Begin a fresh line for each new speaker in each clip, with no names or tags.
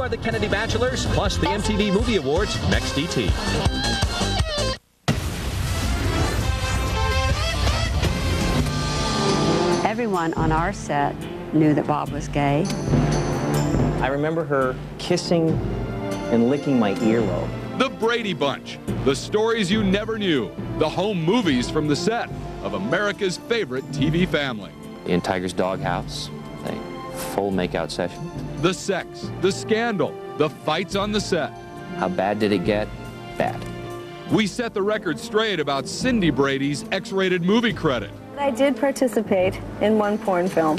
More of the Kennedy Bachelors, plus the MTV Movie Awards, next ET.
Everyone on our set knew that Bob was gay.
I remember her kissing and licking my earlobe.
The Brady Bunch, the stories you never knew, the home movies from the set of America's favorite TV family.
In Tiger's doghouse, a full makeout session.
The sex, the scandal, the fights on the set.
How bad did it get? Bad.
We set the record straight about Cindy Brady's X-rated movie credit.
I did participate in one porn film.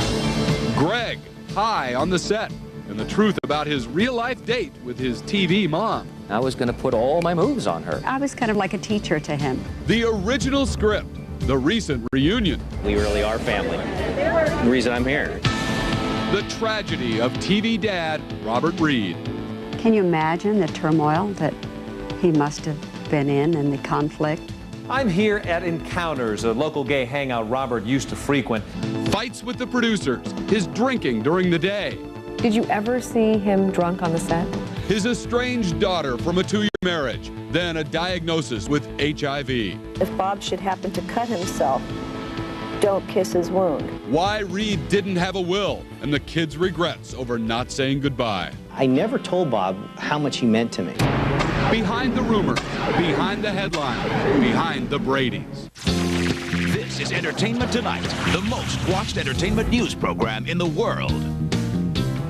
Greg, high on the set, and the truth about his real-life date with his TV mom.
I was going to put all my moves on her.
I was kind of like a teacher to him.
The original script, the recent reunion.
We really are family. The reason I'm here.
The tragedy of TV dad, Robert Reed.
Can you imagine the turmoil that he must have been in and the conflict?
I'm here at Encounters, a local gay hangout Robert used to frequent.
Fights with the producers, his drinking during the day.
Did you ever see him drunk on the set?
His estranged daughter from a 2-year marriage, then a diagnosis with HIV.
If Bob should happen to cut himself, don't kiss his wound.
Why Reed didn't have a will, and the kids' regrets over not saying goodbye.
I never told Bob how much he meant to me.
Behind the rumors, behind the headlines, behind the Bradys.
This is Entertainment Tonight, the most watched entertainment news program in the world.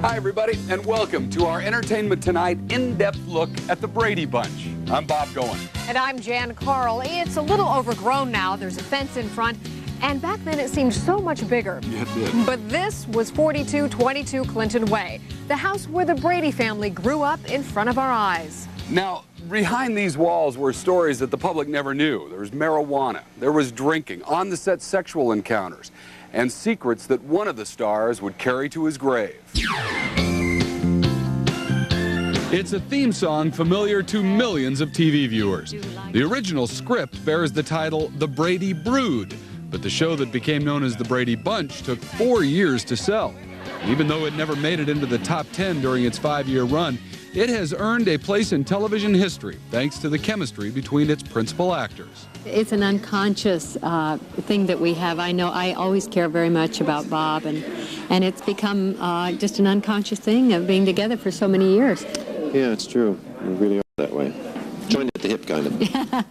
Hi, everybody, and welcome to our Entertainment Tonight in-depth look at the Brady Bunch. I'm Bob Goen.
And I'm Jan Carl. It's a little overgrown now. There's a fence in front. And back then it seemed so much bigger.
Yeah, it did.
But this was 4222 Clinton Way, the house where the Brady family grew up in front of our eyes.
Now, behind these walls were stories that the public never knew. There was marijuana, there was drinking, on-the-set sexual encounters, and secrets that one of the stars would carry to his grave. It's a theme song familiar to millions of TV viewers. The original script bears the title The Brady Brood, but the show that became known as The Brady Bunch took 4 years to sell. Even though it never made it into the top 10 during its 5-year run, it has earned a place in television history thanks to the chemistry between its principal actors.
It's an unconscious thing that we have. I know I always care very much about Bob, and it's become just an unconscious thing of being together for so many years.
Yeah, it's true. We really are that way. Joined at the hip, kind of.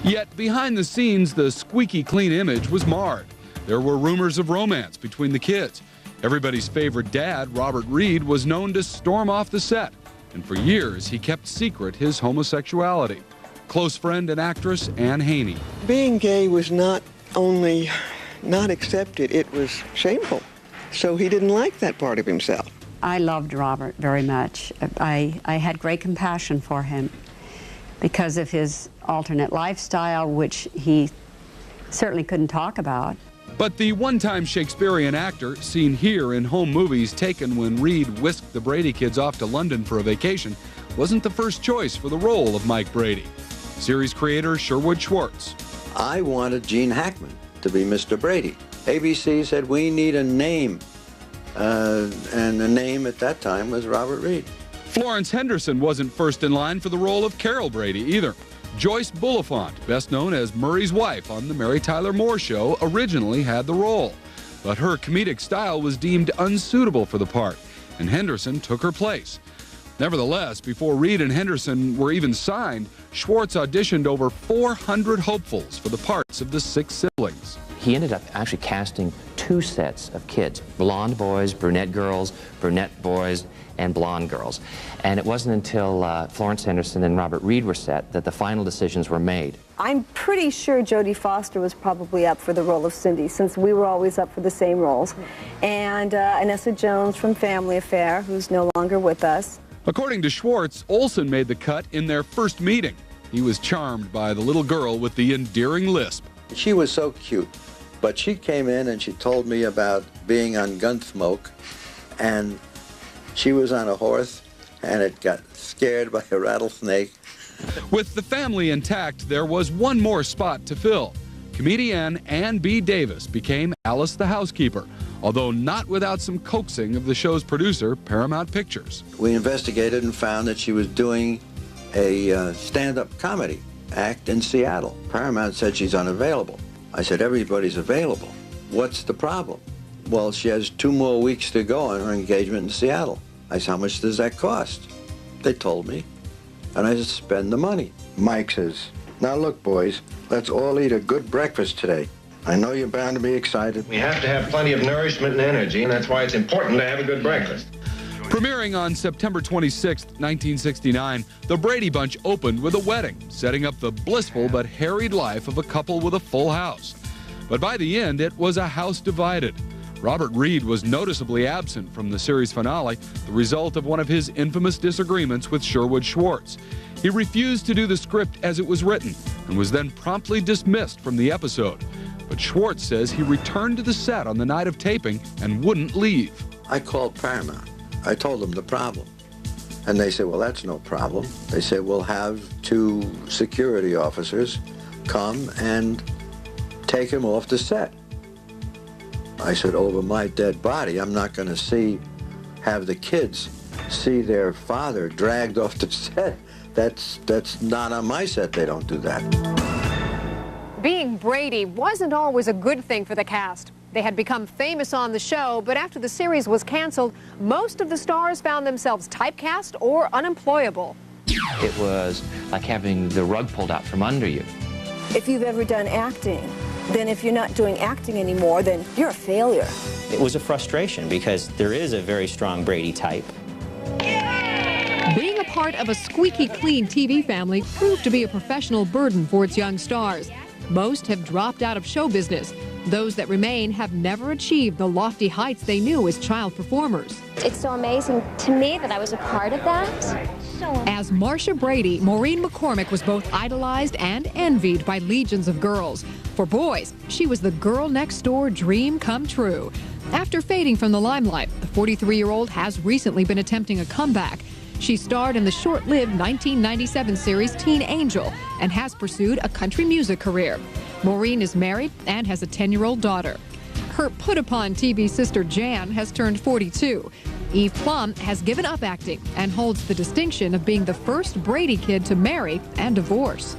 Yet behind the scenes, the squeaky clean image was marred. There were rumors of romance between the kids. Everybody's favorite dad, Robert Reed, was known to storm off the set. And for years, he kept secret his homosexuality. Close friend and actress Anne Haney.
Being gay was not only not accepted, it was shameful. So he didn't like that part of himself.
I loved Robert very much. I had great compassion for him because of his alternate lifestyle, which he certainly couldn't talk about.
But the one-time Shakespearean actor, seen here in home movies taken when Reed whisked the Brady kids off to London for a vacation, wasn't the first choice for the role of Mike Brady. Series creator Sherwood Schwartz.
I wanted Gene Hackman to be Mr. Brady. ABC said we need a name, and the name at that time was Robert Reed.
Florence Henderson wasn't first in line for the role of Carol Brady either. Joyce Bulifant, best known as Murray's wife on The Mary Tyler Moore Show, originally had the role. But her comedic style was deemed unsuitable for the part, and Henderson took her place. Nevertheless, before Reed and Henderson were even signed, Schwartz auditioned over 400 hopefuls for the parts of the 6 siblings.
He ended up actually casting 2 sets of kids, blonde boys, brunette girls, brunette boys, and blonde girls. And it wasn't until Florence Henderson and Robert Reed were set that the final decisions were made.
I'm pretty sure Jodie Foster was probably up for the role of Cindy, since we were always up for the same roles. And Anessa Jones from Family Affair, who's no longer with us.
According to Schwartz, Olsen made the cut in their first meeting. He was charmed by the little girl with the endearing lisp.
She was so cute, but she came in and she told me about being on Gunsmoke, and she was on a horse and it got scared by a rattlesnake.
With the family intact, there was one more spot to fill. Comedian Ann B. Davis became Alice the housekeeper. although not without some coaxing of the show's producer, Paramount Pictures.
We investigated and found that she was doing a stand-up comedy act in Seattle. Paramount said she's unavailable. I said, everybody's available. What's the problem? Well, she has 2 more weeks to go on her engagement in Seattle. I said, how much does that cost? They told me, and I said, spend the money. Mike says, now look, boys, let's all eat a good breakfast today. I know you're bound to be excited.
We have to have plenty of nourishment and energy, and that's why it's important to have a good breakfast.
Premiering on September 26, 1969, The Brady Bunch opened with a wedding, setting up the blissful but harried life of a couple with a full house. But by the end, it was a house divided. Robert Reed was noticeably absent from the series finale, the result of one of his infamous disagreements with Sherwood Schwartz. He refused to do the script as it was written and was then promptly dismissed from the episode. But Schwartz says he returned to the set on the night of taping and wouldn't leave.
I called Paramount. I told them the problem. And they said, well, that's no problem. They said, we'll have 2 security officers come and take him off the set. I said, over my dead body, I'm not going to have the kids see their father dragged off the set. That's not on my set. They don't do that.
Being Brady wasn't always a good thing for the cast. They had become famous on the show, but after the series was canceled, most of the stars found themselves typecast or unemployable.
It was like having the rug pulled out from under you.
If you've ever done acting, then if you're not doing acting anymore, then you're a failure.
It was a frustration because there is a very strong Brady type.
Being a part of a squeaky clean TV family proved to be a professional burden for its young stars. Most have dropped out of show business. Those that remain have never achieved the lofty heights they knew as child performers.
It's so amazing to me that I was a part of that.
As Marcia Brady, Maureen McCormick was both idolized and envied by legions of girls. For boys, she was the girl next door dream come true. After fading from the limelight, the 43-year-old has recently been attempting a comeback. She starred in the short-lived 1997 series Teen Angel and has pursued a country music career. Maureen is married and has a 10-year-old daughter. Her put-upon TV sister Jan has turned 42. Eve Plum has given up acting and holds the distinction of being the first Brady kid to marry and divorce.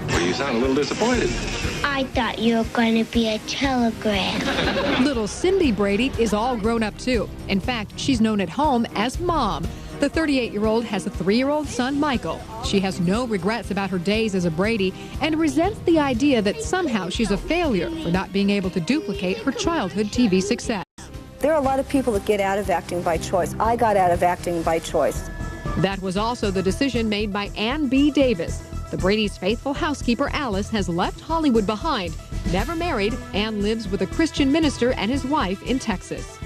Well, you sound a little disappointed.
I thought you were going to be a telegram.
Little Cindy Brady is all grown up too. In fact, she's known at home as Mom. The 38-year-old has a 3-year-old son, Michael. She has no regrets about her days as a Brady and resents the idea that somehow she's a failure for not being able to duplicate her childhood TV success.
There are a lot of people that get out of acting by choice. I got out of acting by choice.
That was also the decision made by Ann B. Davis. The Brady's faithful housekeeper, Alice, has left Hollywood behind, never married, and lives with a Christian minister and his wife in Texas.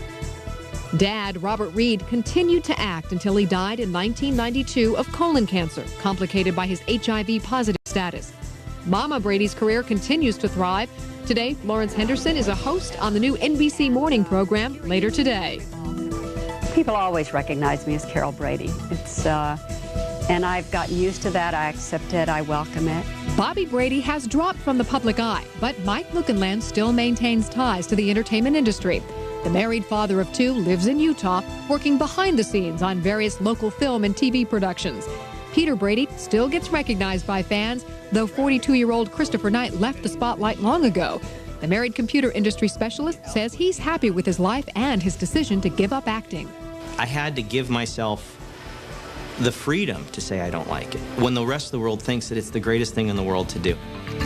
Dad, Robert Reed, continued to act until he died in 1992 of colon cancer, complicated by his HIV-positive status. Mama Brady's career continues to thrive. Today, Lawrence Henderson is a host on the new NBC morning program later today.
People always recognize me as Carol Brady. And I've gotten used to that. I accept it. I welcome it.
Bobby Brady has dropped from the public eye, but Mike Lukenland still maintains ties to the entertainment industry. The married father of 2 lives in Utah, working behind the scenes on various local film and TV productions. Peter Brady still gets recognized by fans, though 42-year-old Christopher Knight left the spotlight long ago. The married computer industry specialist says he's happy with his life and his decision to give up acting.
I had to give myself the freedom to say I don't like it, when the rest of the world thinks that it's the greatest thing in the world to do.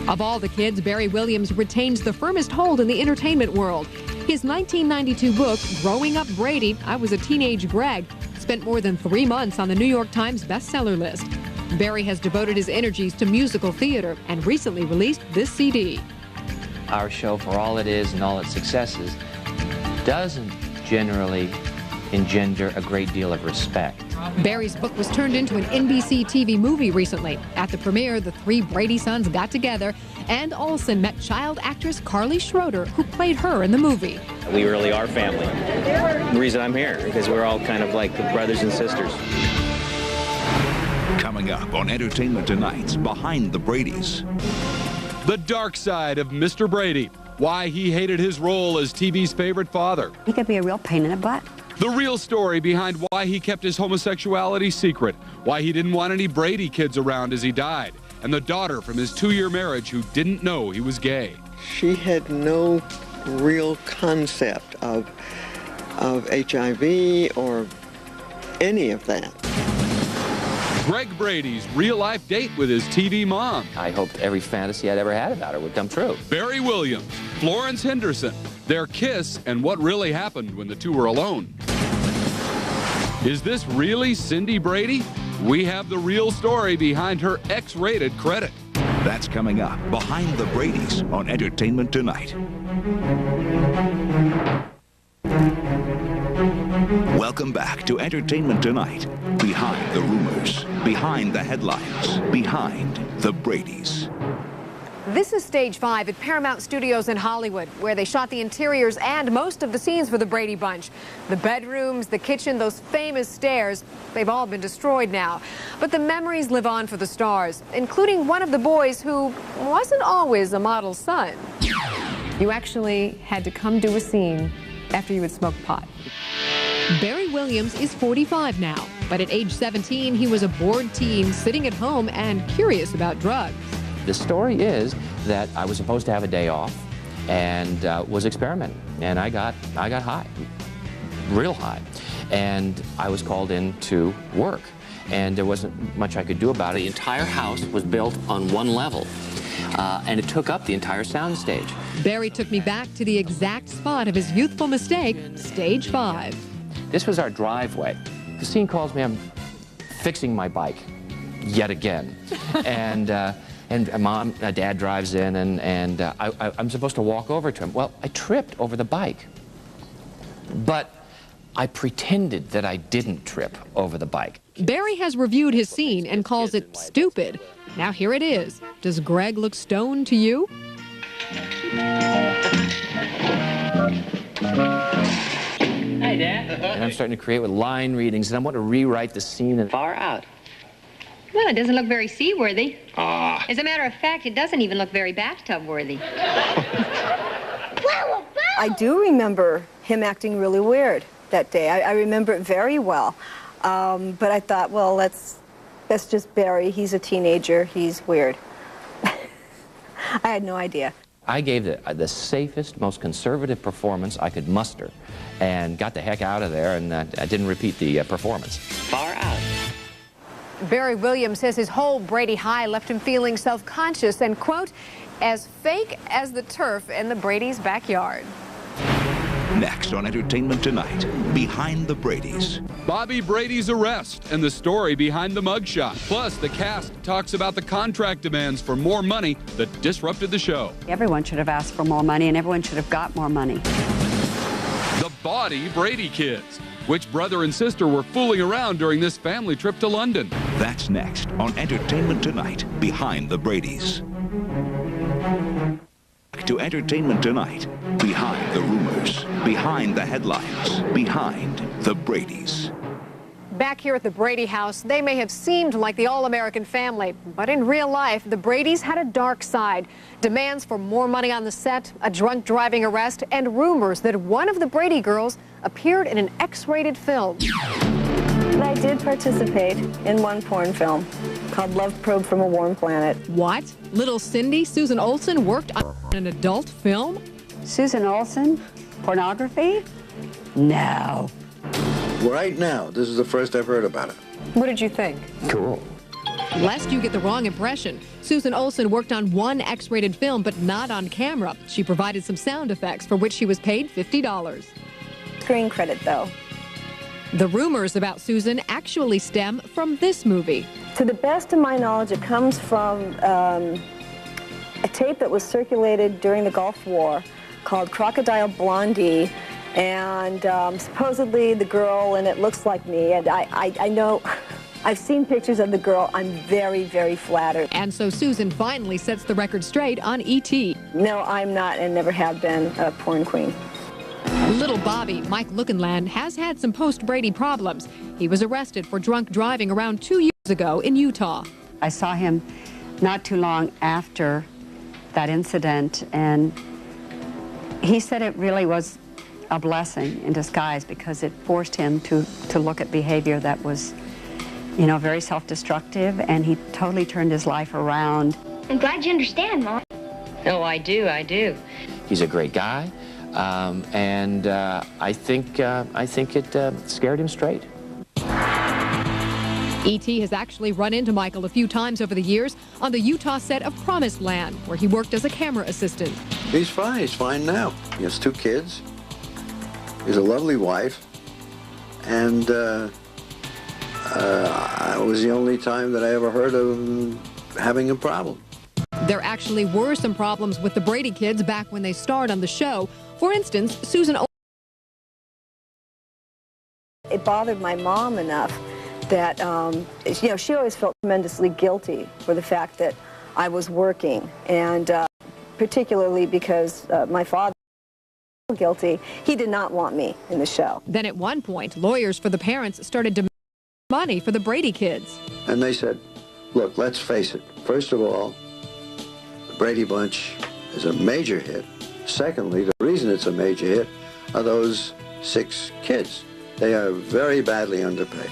Of all the kids, Barry Williams retains the firmest hold in the entertainment world. His 1992 book, Growing Up Brady, I Was a Teenage Greg, spent more than 3 months on the New York Times bestseller list. Barry has devoted his energies to musical theater and recently released this CD.
Our show, for all it is and all its successes, doesn't generally engender a great deal of respect.
Barry's book was turned into an NBC TV movie recently. At the premiere, the 3 Brady sons got together, and Olsen met child actress Carly Schroeder, who played her in the movie.
We really are family. The reason I'm here, because we're all kind of like brothers and sisters.
Coming up on Entertainment Tonight's Behind the Bradys.
The dark side of Mr. Brady. why he hated his role as TV's favorite father.
He could be a real pain in the butt.
The real story behind why he kept his homosexuality secret, why he didn't want any Brady kids around as he died, and the daughter from his 2-year marriage who didn't know he was gay.
She had no real concept of HIV or any of that.
Greg Brady's real-life date with his TV mom.
I hoped every fantasy I'd ever had about her would come true.
Barry Williams, Florence Henderson, their kiss, and what really happened when the two were alone. Is this really Cindy Brady? We have the real story behind her X-rated credit.
That's coming up Behind the Bradys on Entertainment Tonight. Welcome back to Entertainment Tonight. Behind the rumors, behind the headlines, behind the Bradys.
This is Stage 5 at Paramount Studios in Hollywood, where they shot the interiors and most of the scenes for the Brady Bunch. The bedrooms, the kitchen, those famous stairs, they've all been destroyed now. But the memories live on for the stars, including one of the boys who wasn't always a model's son. You actually had to come do a scene after you had smoked pot. Barry Williams is 45 now, but at age 17, he was a bored teen sitting at home and curious about drugs.
The story is that I was supposed to have a day off and was experimenting, and I got high, real high, and I was called in to work, and there wasn't much I could do about it. The entire house was built on one level, and it took up the entire sound stage.
Barry took me back to the exact spot of his youthful mistake, Stage 5.
This was our driveway. The scene calls me, I'm fixing my bike, yet again. And Dad drives in, and I'm supposed to walk over to him. Well, I tripped over the bike. But I pretended that I didn't trip over the bike.
Barry has reviewed his scene and calls it stupid. Now here it is. Does Greg look stoned to you?
Hi, Dad.
And I'm starting to create with line readings, and I want to rewrite the scene and
Far out.
Well, it doesn't look very seaworthy. As a matter of fact, it doesn't even look very bathtub-worthy.
I do remember him acting really weird that day. I remember it very well. But I thought, well, that's just Barry. He's a teenager. He's weird. I had no idea.
I gave the safest, most conservative performance I could muster and got the heck out of there, and I didn't repeat the performance.
Far out.
Barry Williams says his whole Brady high left him feeling self-conscious and, quote, as fake as the turf in the Brady's backyard.
Next on Entertainment Tonight, Behind the Bradys.
Bobby Brady's arrest and the story behind the mugshot. Plus, the cast talks about the contract demands for more money that disrupted the show.
Everyone should have asked for more money, and everyone should have got more money.
The bawdy Brady kids. Which brother and sister were fooling around during this family trip to London?
That's next on Entertainment Tonight, Behind the Bradys. To Entertainment Tonight, behind the rumors, behind the headlines, behind the Bradys.
Back here at the Brady house, they may have seemed like the all-American family, but in real life, the Bradys had a dark side. Demands for more money on the set, a drunk driving arrest, and rumors that one of the Brady girls appeared in an X-rated film.
And I did participate in one porn film called Love Probe from a Warm Planet.
What? Little Cindy, Susan Olsen, worked on an adult film?
Susan Olsen? Pornography? No.
Right now, this is the first I've heard about it.
What did you think?
Cool.
Lest you get the wrong impression, Susan Olsen worked on one X-rated film, but not on camera. She provided some sound effects for which she was paid $50.
Screen credit, though.
The rumors about Susan actually stem from this movie.
To the best of my knowledge, it comes from a tape that was circulated during the Gulf War called Crocodile Blondie, and supposedly the girl in it looks like me, and I know, I've seen pictures of the girl. I'm very, very flattered.
And so Susan finally sets the record straight on E.T.
No, I'm not and never have been a porn queen.
Little Bobby, Mike Lookenland, has had some post-Brady problems. He was arrested for drunk driving around 2 years ago in Utah.
I saw him not too long after that incident, and He said it really was a blessing in disguise because it forced him to look at behavior that was, you know, very self-destructive, and he totally turned his life around.
I'm glad you understand, Mom.
Oh, I do.
He's a great guy, and I think it scared him straight.
E.T. has actually run into Michael a few times over the years on the Utah set of Promised Land, where he worked as a camera assistant.
He's fine now. He has 2 kids. He's a lovely wife, and it was the only time that I ever heard of him having a problem.
There actually were some problems with the Brady kids back when they starred on the show. For instance, Susan...
It bothered my mom enough that, you know, she always felt tremendously guilty for the fact that I was working, and particularly because my father was guilty. He did not want me in the show.
Then at one point, lawyers for the parents started demanding money for the Brady kids.
And they said, look, let's face it. First of all, the Brady Bunch is a major hit. Secondly, the reason it's a major hit are those 6 kids. They are very badly underpaid.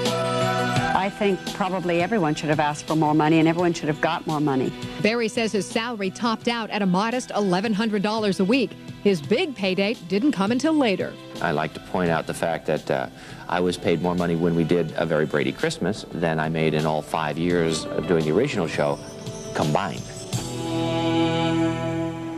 I think probably everyone should have asked for more money, and everyone should have got more money.
Barry says his salary topped out at a modest $1,100 a week. His big payday didn't come until later.
I like to point out the fact that I was paid more money when we did A Very Brady Christmas than I made in all 5 years of doing the original show combined.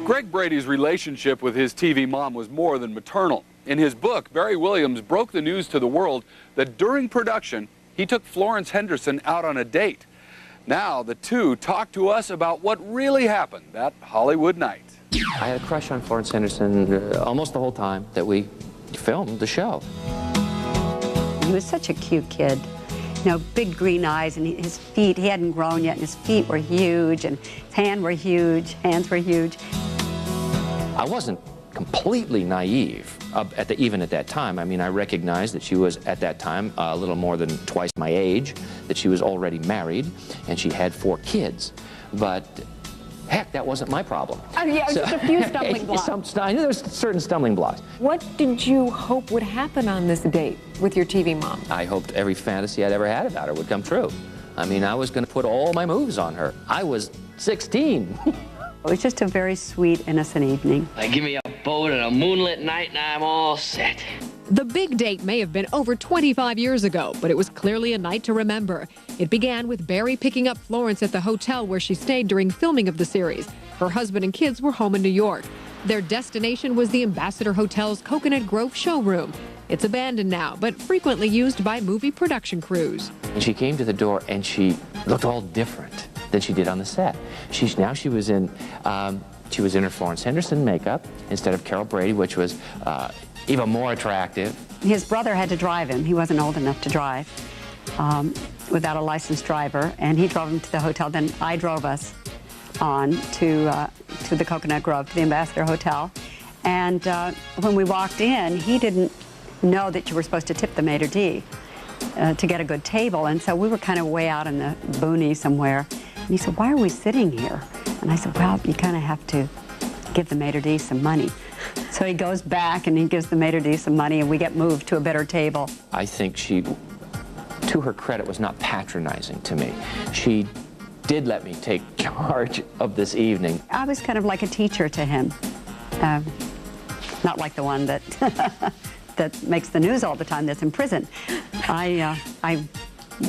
Greg Brady's relationship with his TV mom was more than maternal. In his book, Barry Williams broke the news to the world that during production, he took Florence Henderson out on a date. Now, the two talk to us about what really happened that Hollywood night.
I had a crush on Florence Henderson almost the whole time that we filmed the show.
He was such a cute kid. You know, big green eyes, and his feet, he hadn't grown yet, and his feet were huge, and his hands were huge.
I wasn't completely naive, even at that time. I mean, I recognized that she was, at that time, a little more than twice my age, that she was already married, and she had 4 kids. But, heck, that wasn't my problem.
Yeah, just a few stumbling blocks.
I knew there was certain stumbling blocks.
What did you hope would happen on this date with your TV mom?
I hoped every fantasy I'd ever had about her would come true. I mean, I was going to put all my moves on her. I was 16.
It was just a very sweet, innocent evening.
Give me a boat and a moonlit night and I'm all set.
The big date may have been over 25 years ago, but it was clearly a night to remember. It began with Barry picking up Florence at the hotel where she stayed during filming of the series. Her husband and kids were home in New York. Their destination was the Ambassador Hotel's Coconut Grove showroom. It's abandoned now, but frequently used by movie production crews.
And she came to the door and she looked all different than she did on the set. Now she was in her Florence Henderson makeup instead of Carol Brady, which was even more attractive.
His brother had to drive him. He wasn't old enough to drive without a licensed driver, and he drove him to the hotel. Then I drove us on to the Coconut Grove, to the Ambassador Hotel. And when we walked in, he didn't know that you were supposed to tip the maitre d' to get a good table, and so we were kind of way out in the boonies somewhere. And he said, "Why are we sitting here?" And I said, "Well, you kind of have to give the maitre d' some money." So he goes back and he gives the maitre d' some money, and we get moved to a better table.
I think she, to her credit, was not patronizing to me. She did let me take charge of this evening.
I was kind of like a teacher to him, not like the one that that makes the news all the time, that's in prison. I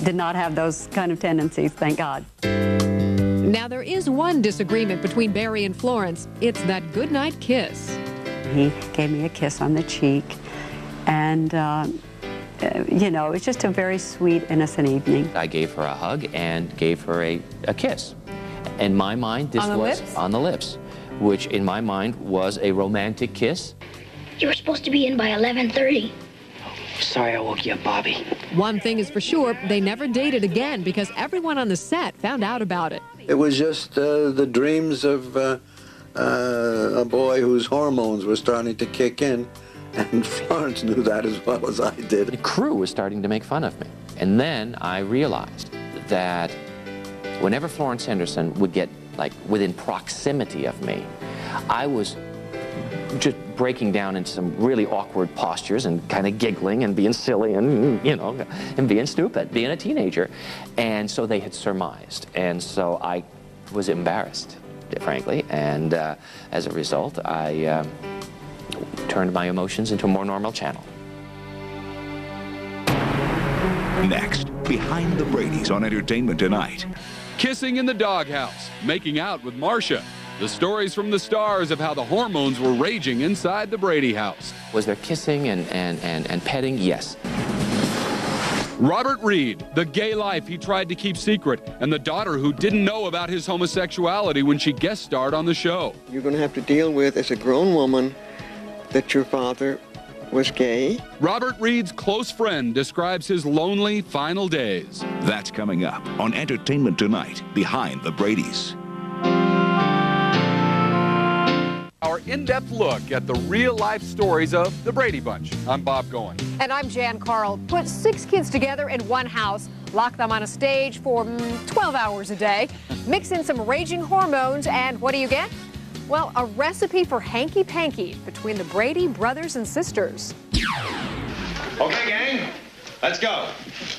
did not have those kind of tendencies, thank God.
Now, there is one disagreement between Barry and Florence. It's that goodnight kiss.
He gave me a kiss on the cheek, and you know, it was just a very sweet, innocent evening.
I gave her a hug and gave her a kiss. In my mind, this was on the lips, which in my mind was a romantic kiss.
You were supposed to be in by 11:30.
Sorry I woke you up, Bobby.
One thing is for sure, they never dated again because everyone on the set found out about it.
It was just the dreams of a boy whose hormones were starting to kick in, and Florence knew that as well as I did.
The crew was starting to make fun of me. And then I realized that whenever Florence Henderson would get, like, within proximity of me, I was just breaking down into some really awkward postures and kind of giggling and being silly and, you know, and being stupid, being a teenager. And so they had surmised. And so I was embarrassed, frankly. And as a result, I turned my emotions into a more normal channel.
Next, Behind the Bradys on Entertainment Tonight.
Kissing in the doghouse, making out with Marcia. The stories from the stars of how the hormones were raging inside the Brady house.
Was there kissing and petting? Yes.
Robert Reed, the gay life he tried to keep secret, and the daughter who didn't know about his homosexuality when she guest starred on the show.
You're going to have to deal with, as a grown woman, that your father was gay.
Robert Reed's close friend describes his lonely final days.
That's coming up on Entertainment Tonight, Behind the Bradys.
Our in-depth look at the real-life stories of the Brady Bunch. I'm Bob Goen.
And I'm Jan Carl. Put 6 kids together in one house, lock them on a stage for 12 hours a day, mix in some raging hormones, and what do you get? Well, a recipe for hanky-panky between the Brady brothers and sisters.
Okay, gang, let's go.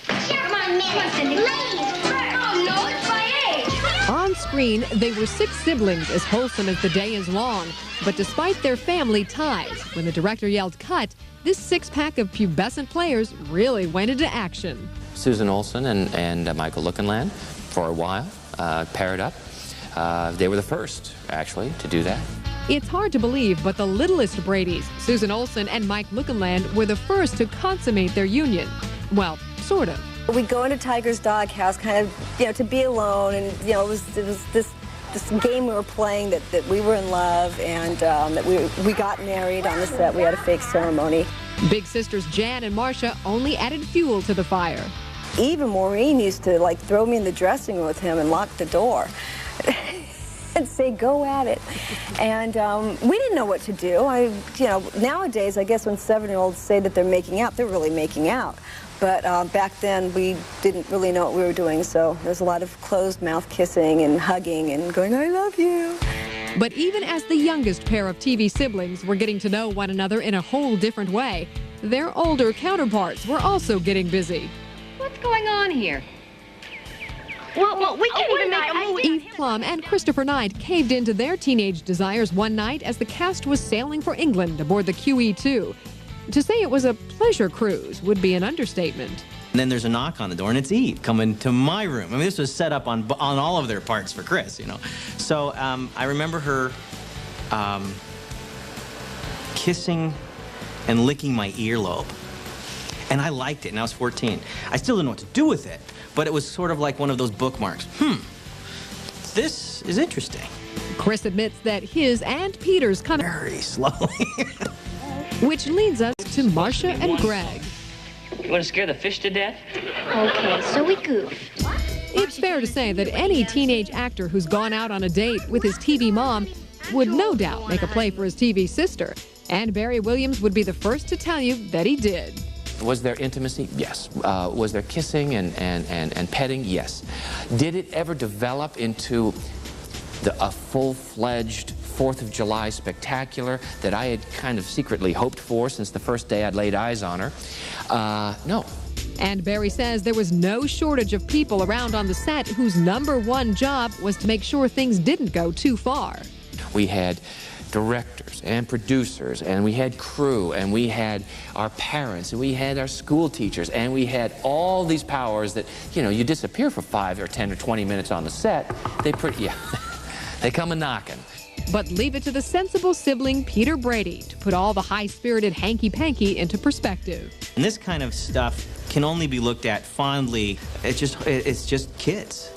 Come on, man. Ladies first. Oh, no, it's my age.
On screen, they were 6 siblings as wholesome as the day is long. But despite their family ties, when the director yelled cut, this 6-pack of pubescent players really went into action.
Susan Olsen and Michael Lookenland, for a while, paired up. They were the first, actually, to do that.
It's hard to believe, but the littlest Bradys, Susan Olsen and Mike Lookenland, were the first to consummate their union. Well, sort of.
We go into Tiger's doghouse, kind of, to be alone, and it was this game we were playing that we were in love, and that we got married on the set. We had a fake ceremony.
Big sisters Jan and Marcia only added fuel to the fire.
Even Maureen used to throw me in the dressing room with him and lock the door and say, go at it. And we didn't know what to do. Nowadays, I guess when 7-year-olds say that they're making out, they're really making out. But back then, we didn't really know what we were doing, so there's a lot of closed-mouth kissing and hugging and going, I love you.
But even as the youngest pair of TV siblings were getting to know one another in a whole different way, their older counterparts were also getting busy.
What's going on here? Well, we can't even make a movie.
Eve Plum and Christopher Knight caved into their teenage desires one night as the cast was sailing for England aboard the QE2. To say it was a pleasure cruise would be an understatement.
And then there's a knock on the door, and it's Eve coming to my room. I mean, this was set up on all of their parts for Chris, So I remember her kissing and licking my earlobe. And I liked it, and I was 14. I still didn't know what to do with it, but it was sort of like one of those bookmarks. This is interesting.
Chris admits that his and Peter's come
very slowly.
Which leads us to Marcia and Greg.
You want to scare the fish to death?
Okay, so we goofed.
It's fair to say that any teenage actor who's gone out on a date with his TV mom would no doubt make a play for his TV sister. And Barry Williams would be the first to tell you that he did.
Was there intimacy? Yes. Was there kissing and petting? Yes. Did it ever develop into a full-fledged 4th of July spectacular that I had kind of secretly hoped for since the first day I'd laid eyes on her? No.
And Barry says there was no shortage of people around on the set whose #1 job was to make sure things didn't go too far.
We had directors and producers, and we had crew, and we had our parents, and we had our school teachers, and we had all these powers that, you disappear for 5 or 10 or 20 minutes on the set. They come a-knocking.
But leave it to the sensible sibling Peter Brady to put all the high-spirited hanky-panky into perspective.
And this kind of stuff can only be looked at fondly. It's just kids.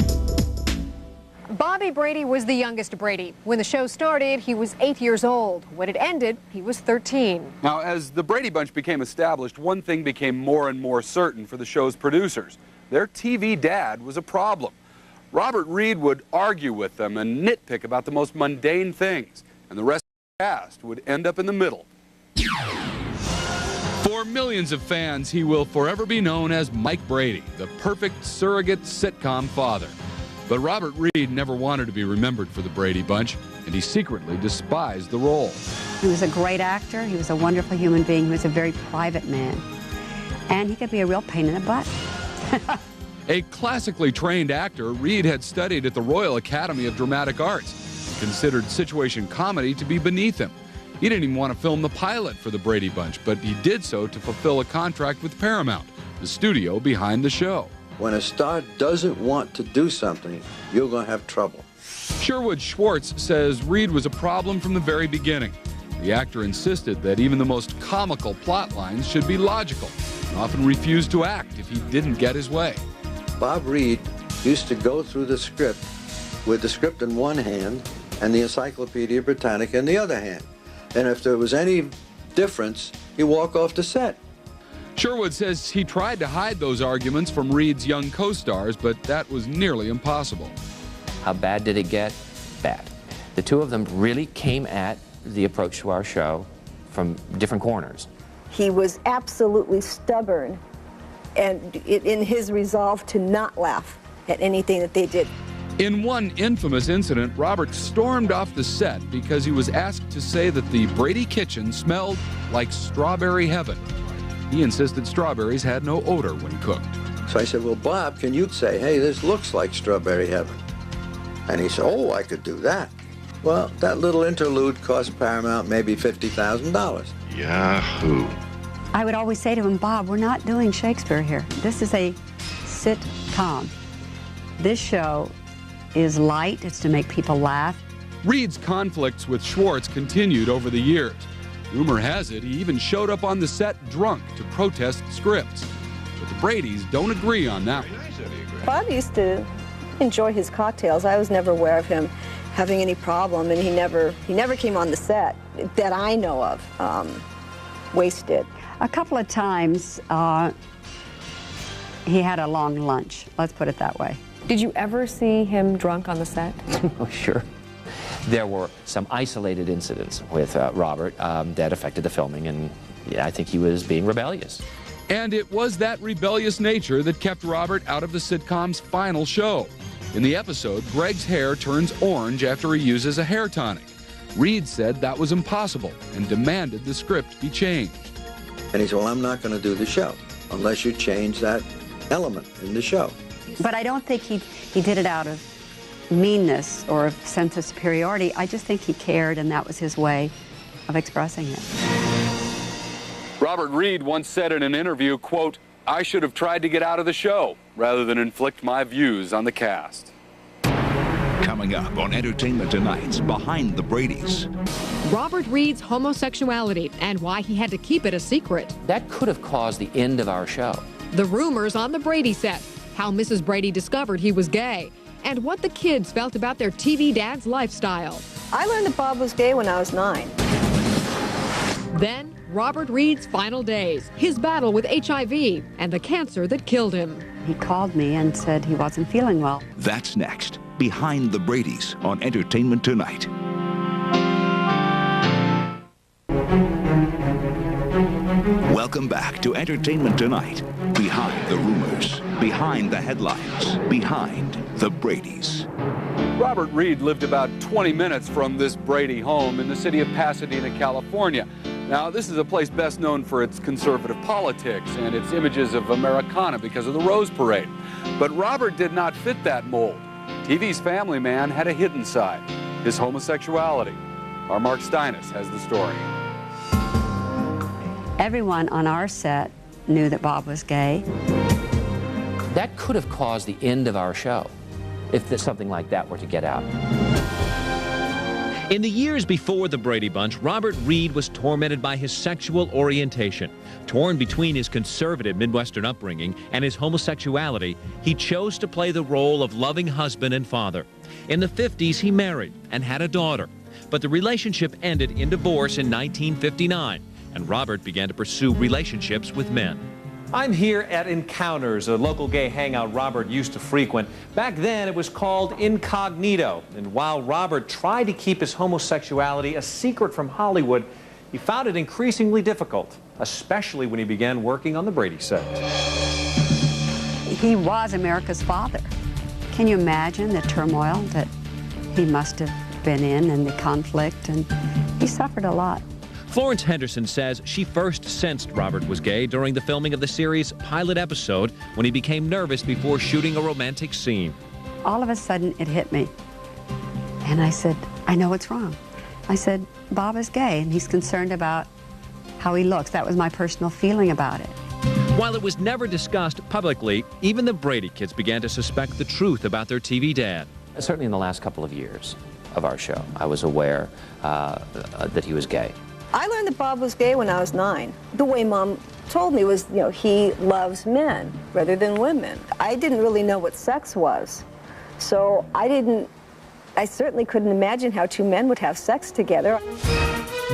Bobby Brady was the youngest Brady. When the show started, he was 8 years old. When it ended, he was 13.
Now, as the Brady Bunch became established, one thing became more and more certain for the show's producers. Their TV dad was a problem. Robert Reed would argue with them and nitpick about the most mundane things, and the rest of the cast would end up in the middle. For millions of fans, he will forever be known as Mike Brady, the perfect surrogate sitcom father. But Robert Reed never wanted to be remembered for the Brady Bunch. and he secretly despised the role.
He was a great actor. He was a wonderful human being. He was a very private man. And he could be a real pain in the butt.
A classically trained actor, Reed had studied at the Royal Academy of Dramatic Arts. He considered situation comedy to be beneath him. He didn't even want to film the pilot for the Brady Bunch, but he did so to fulfill a contract with Paramount, the studio behind the show.
When a star doesn't want to do something, you're going to have trouble.
Sherwood Schwartz says Reed was a problem from the very beginning. The actor insisted that even the most comical plot lines should be logical, and often refused to act if he didn't get his way.
Bob Reed used to go through the script with the script in one hand and the Encyclopedia Britannica in the other hand. And if there was any difference, he'd walk off the set.
Sherwood says he tried to hide those arguments from Reed's young co-stars, but that was nearly impossible.
How bad did it get? Bad. The two of them really came at the approach to our show from different corners.
He was absolutely stubborn and in his resolve to not laugh at anything that they did.
In one infamous incident, Robert stormed off the set because he was asked to say that the Brady kitchen smelled like strawberry heaven. He insisted strawberries had no odor when cooked.
So I said, well, Bob, can you say, hey, this looks like strawberry heaven? And he said, oh, I could do that. Well, that little interlude cost Paramount maybe $50,000.
Yahoo!
I would always say to him, Bob, we're not doing Shakespeare here. This is a sitcom. This show is light. It's to make people laugh.
Reed's conflicts with Schwartz continued over the years. Rumor has it he even showed up on the set drunk to protest scripts. But the Bradys don't agree on that one.
Bob used to enjoy his cocktails. I was never aware of him having any problem, and he never came on the set that I know of wasted.
A couple of times he had a long lunch, let's put it that way.
Did you ever see him drunk on the set?
Oh, sure. There were some isolated incidents with Robert that affected the filming, and yeah, I think he was being rebellious.
And it was that rebellious nature that kept Robert out of the sitcom's final show. In the episode, Greg's hair turns orange after he uses a hair tonic. Reed said that was impossible and demanded the script be changed.
And he said, well, I'm not going to do the show unless you change that element in the show.
But I don't think he did it out of meanness or a sense of superiority. I just think he cared, and that was his way of expressing it.
Robert Reed once said in an interview, quote, I should have tried to get out of the show rather than inflict my views on the cast.
Coming up on Entertainment Tonight's Behind the Bradys.
Robert Reed's homosexuality and why he had to keep it a secret.
That could have caused the end of our show.
The rumors on the Brady set, how Mrs. Brady discovered he was gay, and what the kids felt about their TV dad's lifestyle.
I learned that Bob was gay when I was 9.
Then, Robert Reed's final days, his battle with HIV and the cancer that killed him.
He called me and said he wasn't feeling well.
That's next. Behind the Bradys on Entertainment Tonight. Welcome back to Entertainment Tonight. Behind the rumors, behind the headlines, behind the Bradys.
Robert Reed lived about 20 minutes from this Brady home in the city of Pasadena, California. Now, this is a place best known for its conservative politics and its images of Americana because of the Rose Parade. But Robert did not fit that mold. TV's Family Man had a hidden side, his homosexuality. Our Mark Steinis has the story.
Everyone on our set knew that Bob was gay.
That could have caused the end of our show if something like that were to get out.
In the years before the Brady Bunch, Robert Reed was tormented by his sexual orientation. Torn between his conservative Midwestern upbringing and his homosexuality, he chose to play the role of loving husband and father. In the 50s, he married and had a daughter. But the relationship ended in divorce in 1959, and Robert began to pursue relationships with men.
I'm here at Encounters, a local gay hangout Robert used to frequent. Back then, it was called Incognito. And while Robert tried to keep his homosexuality a secret from Hollywood, he found it increasingly difficult, especially when he began working on the Brady set.
He was America's father. Can you imagine the turmoil that he must have been in and the conflict, and he suffered a lot.
Florence Henderson says she first sensed Robert was gay during the filming of the series' pilot episode when he became nervous before shooting a romantic scene.
All of a sudden, it hit me. And I said, I know what's wrong. I said, Bob is gay, and he's concerned about how he looks. That was my personal feeling about it.
While it was never discussed publicly, even the Brady kids began to suspect the truth about their TV dad.
Certainly in the last couple of years of our show, I was aware that he was gay.
I learned that Bob was gay when I was 9. The way Mom told me was, he loves men rather than women. I didn't really know what sex was. So I certainly couldn't imagine how two men would have sex together.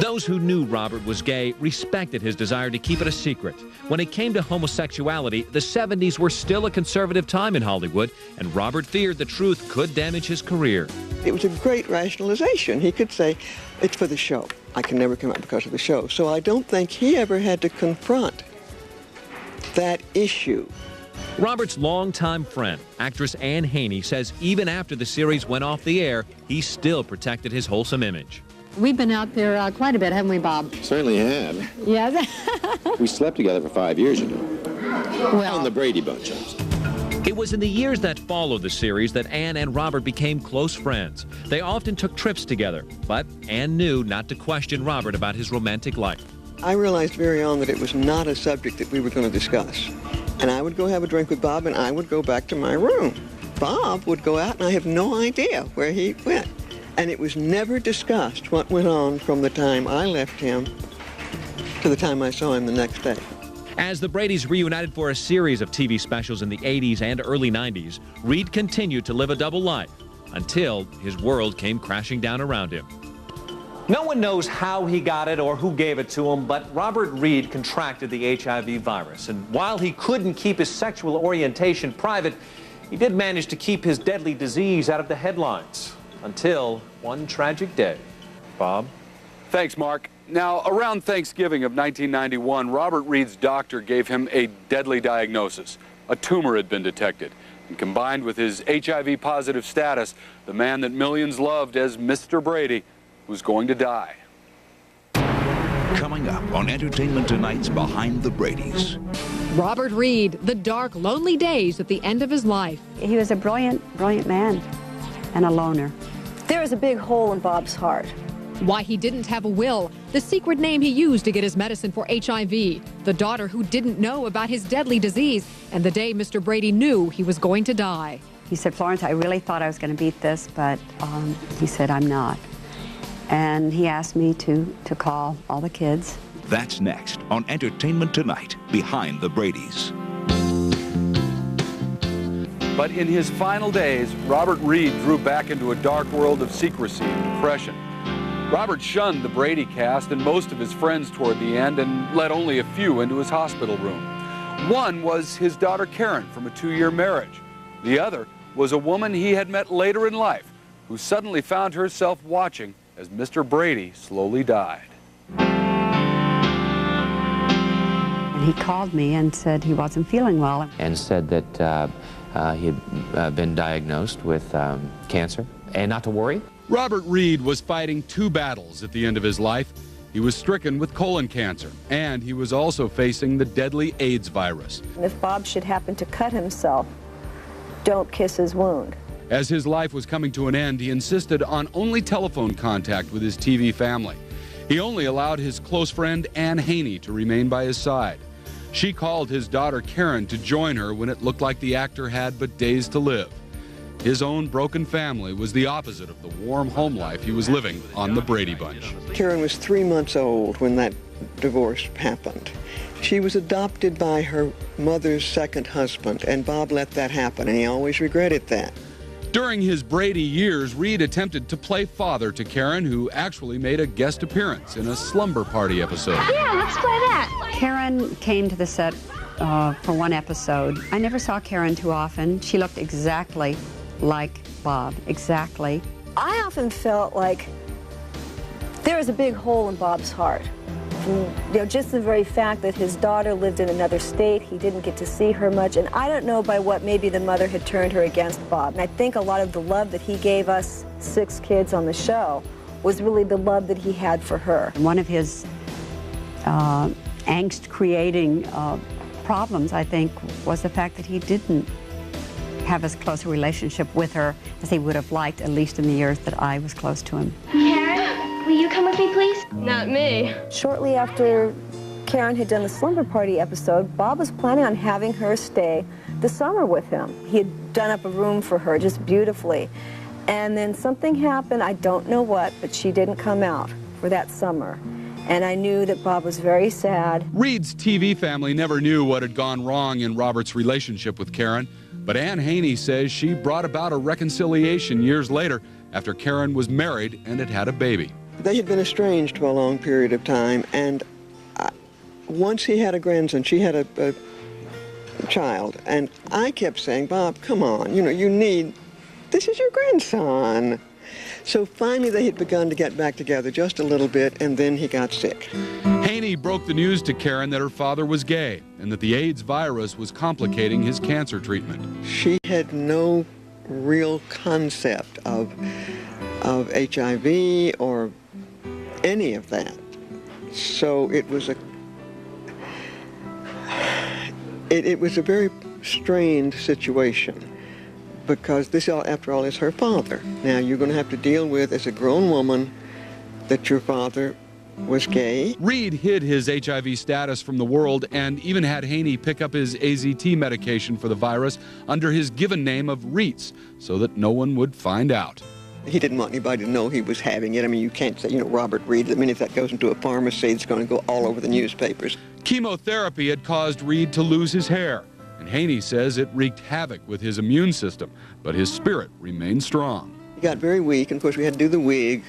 Those who knew Robert was gay respected his desire to keep it a secret. When it came to homosexuality, the 70s were still a conservative time in Hollywood, and Robert feared the truth could damage his career.
It was a great rationalization. He could say, it's for the show. I can never come out because of the show. So I don't think he ever had to confront that issue.
Robert's longtime friend, actress Anne Haney, says even after the series went off the air, he still protected his wholesome image.
We've been out there quite a bit, haven't we, Bob?
Certainly have.
Yes.
We slept together for 5 years,
Well,
on the Brady Bunch.
It was in the years that followed the series that Anne and Robert became close friends. They often took trips together, but Anne knew not to question Robert about his romantic life.
I realized very on that it was not a subject that we were going to discuss. And I would go have a drink with Bob, and I would go back to my room. Bob would go out, and I have no idea where he went. And it was never discussed what went on from the time I left him to the time I saw him the next day.
As the Bradys reunited for a series of TV specials in the 80s and early 90s, Reed continued to live a double life until his world came crashing down around him.
No one knows how he got it or who gave it to him, but Robert Reed contracted the HIV virus. And while he couldn't keep his sexual orientation private, he did manage to keep his deadly disease out of the headlines. Until one tragic day. Bob?
Thanks, Mark. Now, around Thanksgiving of 1991, Robert Reed's doctor gave him a deadly diagnosis. A tumor had been detected. And combined with his HIV-positive status, the man that millions loved as Mr. Brady was going to die.
Coming up on Entertainment Tonight's Behind the Bradys.
Robert Reed, the dark, lonely days at the end of his life.
He was a brilliant, brilliant man and a loner.
There is a big hole in Bob's heart.
Why he didn't have a will, the secret name he used to get his medicine for HIV, the daughter who didn't know about his deadly disease, and the day Mr. Brady knew he was going to die.
He said, Florence, I really thought I was going to beat this, but he said, I'm not. And he asked me to call all the kids.
That's next on Entertainment Tonight, Behind the Bradys.
But in his final days, Robert Reed drew back into a dark world of secrecy and depression. Robert shunned the Brady cast and most of his friends toward the end and let only a few into his hospital room. One was his daughter Karen from a 2-year marriage. The other was a woman he had met later in life who suddenly found herself watching as Mr. Brady slowly died.
And he called me and said he wasn't feeling well.
And said that he had been diagnosed with cancer, and not to worry.
Robert Reed was fighting 2 battles at the end of his life. He was stricken with colon cancer, and he was also facing the deadly AIDS virus.
And if Bob should happen to cut himself, don't kiss his wound.
As his life was coming to an end, he insisted on only telephone contact with his TV family. He only allowed his close friend Anne Haney to remain by his side. She called his daughter Karen to join her when it looked like the actor had but days to live. His own broken family was the opposite of the warm home life he was living on the Brady Bunch.
Karen was 3 months old when that divorce happened. She was adopted by her mother's second husband, and Bob let that happen, and he always regretted that.
During his Brady years, Reed attempted to play father to Karen, who actually made a guest appearance in a Slumber Party episode.
Yeah, let's play that.
Karen came to the set for one episode. I never saw Karen too often. She looked exactly like Bob, exactly.
I often felt like there was a big hole in Bob's heart just the very fact that his daughter lived in another state, he didn't get to see her much, and I don't know by what maybe the mother had turned her against Bob. And I think a lot of the love that he gave us 6 kids on the show was really the love that he had for her.
One of his angst-creating problems, I think, was the fact that he didn't have as close a relationship with her as he would have liked, at least in the years that I was close to him.
Karen, will you come with me, please? Not me.
Shortly after Karen had done the slumber party episode, Bob was planning on having her stay the summer with him. He had done up a room for her just beautifully. And then something happened, I don't know what, but she didn't come out for that summer. And I knew that Bob was very sad.
Reed's TV family never knew what had gone wrong in Robert's relationship with Karen, but Ann Haney says she brought about a reconciliation years later after Karen was married and had had a baby.
They had been estranged for a long period of time, and once he had a grandson, she had a child, and I kept saying, Bob, come on, this is your grandson. So finally they had begun to get back together just a little bit, and then he got sick.
Haney broke the news to Karen that her father was gay and that the AIDS virus was complicating his cancer treatment.
She had no real concept of HIV or any of that. So it was a very strained situation, because this, after all, is her father. Now, you're going to have to deal with, as a grown woman, that your father was gay.
Reed hid his HIV status from the world and even had Haney pick up his AZT medication for the virus under his given name of Reitz, so that no one would find out.
He didn't want anybody to know he was having it. I mean, you can't say, Robert Reed. I mean, if that goes into a pharmacy, it's going to go all over the newspapers.
Chemotherapy had caused Reed to lose his hair, and Haney says it wreaked havoc with his immune system, but his spirit remained strong.
He got very weak, and of course we had to do the wig,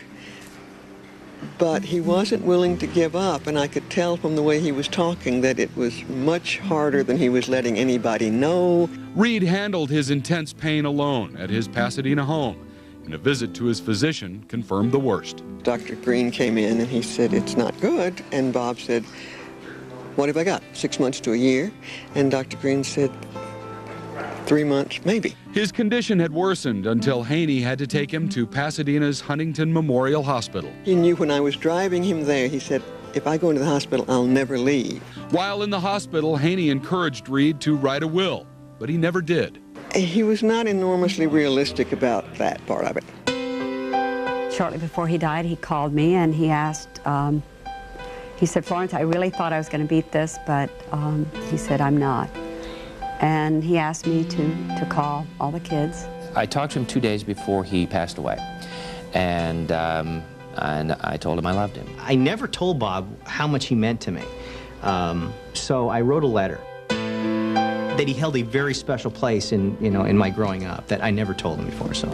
but he wasn't willing to give up, and I could tell from the way he was talking that it was much harder than he was letting anybody know.
Reed handled his intense pain alone at his Pasadena home, and a visit to his physician confirmed the worst.
Dr. Green came in and he said, it's not good, and Bob said, what have I got, 6 months to a year? And Dr. Green said, 3 months, maybe.
His condition had worsened until Haney had to take him to Pasadena's Huntington Memorial Hospital.
He knew when I was driving him there, he said, if I go into the hospital, I'll never leave.
While in the hospital, Haney encouraged Reed to write a will, but he never did.
He was not enormously realistic about that part of it.
Shortly before he died, he called me and he asked, he said, Florence, I really thought I was going to beat this, but he said, I'm not. And he asked me to call all the kids.
I talked to him 2 days before he passed away, and I told him I loved him.
I never told Bob how much he meant to me, so I wrote a letter that he held a very special place in my growing up that I never told him before, so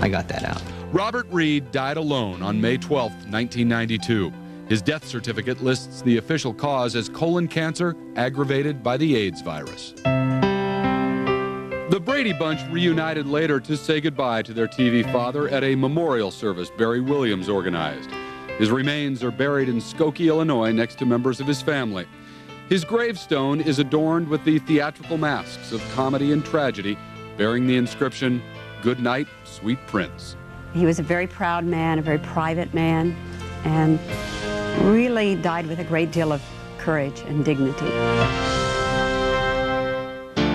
I got that out.
Robert Reed died alone on May 12, 1992. His death certificate lists the official cause as colon cancer aggravated by the AIDS virus. The Brady Bunch reunited later to say goodbye to their TV father at a memorial service Barry Williams organized. His remains are buried in Skokie, Illinois, next to members of his family. His gravestone is adorned with the theatrical masks of comedy and tragedy, bearing the inscription, "Good night, sweet prince."
He was a very proud man, a very private man, and really died with a great deal of courage and dignity.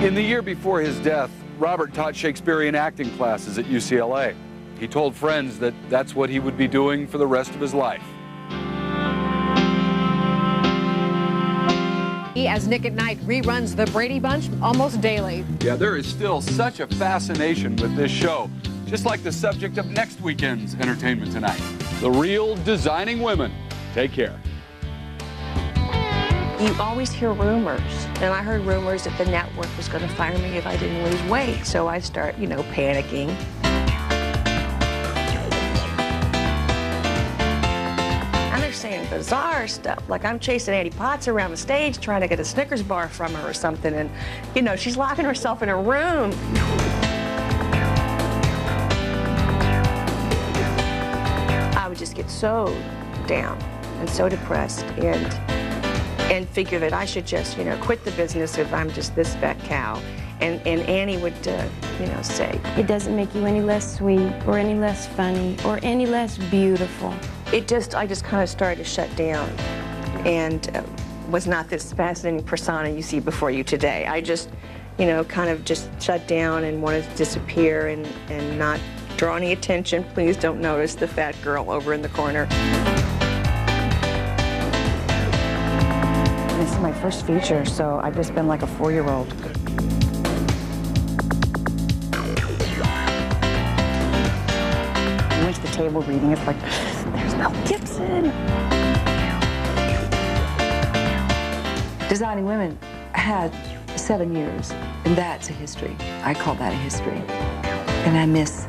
In the year before his death, Robert taught Shakespearean acting classes at UCLA. He told friends that that's what he would be doing for the rest of his life.
As Nick at Night reruns The Brady Bunch almost daily.
Yeah, there is still such a fascination with this show, just like the subject of next weekend's Entertainment Tonight. The real designing women. Take care.
You always hear rumors, and I heard rumors that the network was going to fire me if I didn't lose weight, so I start, panicking. And they're saying bizarre stuff, like I'm chasing Annie Potts around the stage trying to get a Snickers bar from her or something, and, she's locking herself in a room. I would just get so down and so depressed, and and figure that I should just, quit the business if I'm just this fat cow. And Annie would, say,
It doesn't make you any less sweet or any less funny or any less beautiful.
I just kind of started to shut down and was not this fascinating persona you see before you today. I just, kind of just shut down and wanted to disappear and not draw any attention. Please don't notice the fat girl over in the corner.
This is my first feature, so I've just been like a 4-year-old. I went to the table reading. It's like, there's Mel Gibson.
Designing Women had 7 years, and that's a history. I call that a history. And I miss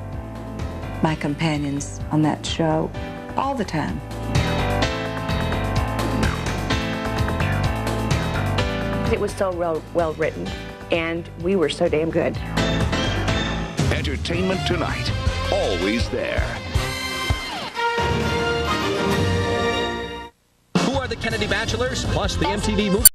my companions on that show all the time.
It was so well written, and we were so damn good.
Entertainment Tonight, always there.
Who are the Kennedy Bachelors? Plus the MTV movie.